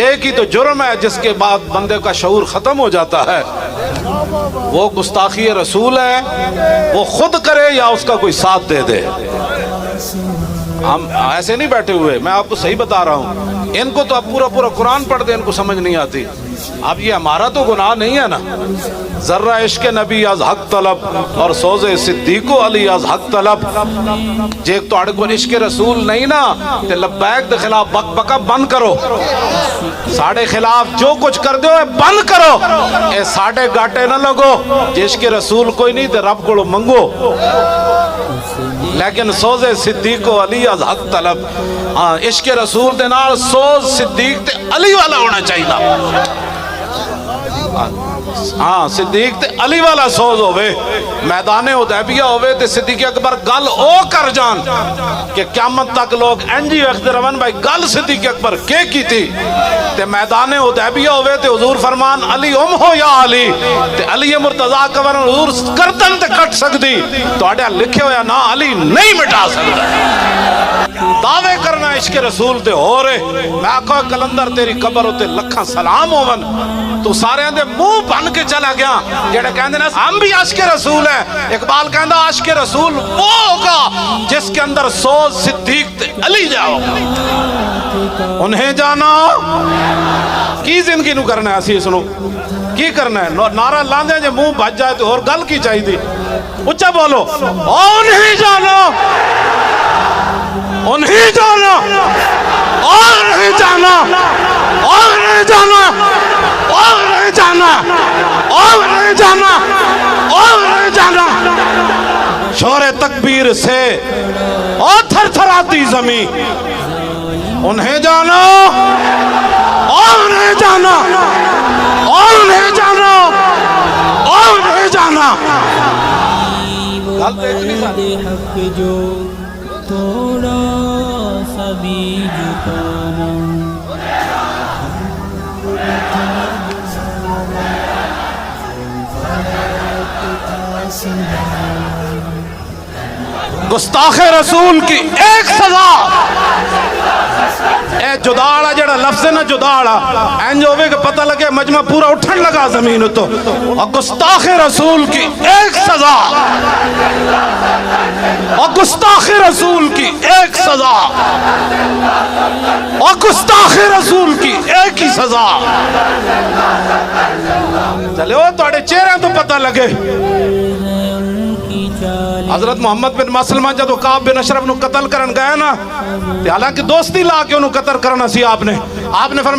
ایک ہی تو جرم ہے جس کے بعد بندے کا شعور ختم ہو جاتا ہے، وہ گستاخی رسول ہے، وہ خود کرے یا اس کا کوئی ساتھ دے دے۔ ہم ایسے نہیں بیٹھے ہوئے، میں آپ کو صحیح بتا رہا ہوں، ان کو تو اب پورا قرآن پڑھ دے ان کو سمجھ نہیں آتی۔ اب یہ ہمارا تو گناہ نہیں ہے نا، ذرہ عشق نبی از حق طلب اور سوز صدیق علی از حق طلب، جے تواڈے کو عشق رسول نہیں نا تے لبیک دے خلاف بک بکا بند کرو، ساڑے خلاف جو کچھ کر دیو بند کرو، اے ساڑے گاٹے نہ لگو، جے عشق رسول کوئی نہیں تے رب کو منگو، لیکن سوز صدیق و علی از حق طلب، عشق رسول دے نال سوز صدیق تے علی والا ہونا چاہیے۔ ہاں صدیق تے علی والا سوز ہوئے، میدان حدیبیہ ہوئے تے صدیق اکبر گل او کر جان کہ قیامت تک لوگ انجی وقت رون بھائی گل صدیق اکبر کی تھی، تے میدان حدیبیہ ہوئے تے حضور فرمان علی ہو یا علی، تے علی مرتضیٰ کبر حضور گردن تے کٹ سکتی، تو آڈیا لکھے ہویا نا علی نہیں مٹا سکتا۔ دعوے کرنا عشق رسول تے ہو رہے، میں آکھا کلندر تیری قبر ہوتے لکھاں سلام ہوون، تو سارے اندے منہ بن کے چلا گیا، جڑے کہندے نا ہم بھی عاشق رسول ہیں۔ اقبال کہندا عاشق رسول وہ ہوگا جس کے اندر سوز صدیق تے علی جاؤ، انہیں جانا کی زندگی نو کرنا ہے، اسی سنو کی کرنا ہے، نعرہ لاندے جے منہ بج جائے تو اور گل کی چاہی دی، اچھا بولو انہیں جانا، انہیں جانا، اور نہیں جانا، اور نہیں جانا، اور نہیں جانا، اور نہیں جانا، اور نہیں جانا، شور تکبیر سے اور تھر تھر آتی زمین، انہیں جانا، اور نہیں جانا، اور نہیں جانا، اور نہیں جانا۔ حق جو تھوڑا سا بھی جھکانا، گستاخ رسول کی ایک سزا، اے جداڑا جڑا لفظ ہے نا جداڑا، این جو ہوئے کہ پتہ لگے مجمع پورا اٹھن لگا زمین تو، اور گستاخ رسول کی ایک سزا، اور گستاخ رسول کی ایک سزا، اور گستاخ رسول کی ایک ہی سزا۔ چلے وہ توڑے چہرے تو پتہ لگے۔ حضرت محمد بن مسلمہ جدو کعب بن اشرف نو قتل کرن گئے نا، حالانکہ دوستی لا کے انہوں قتل کرنا سی آپ نے فرمایا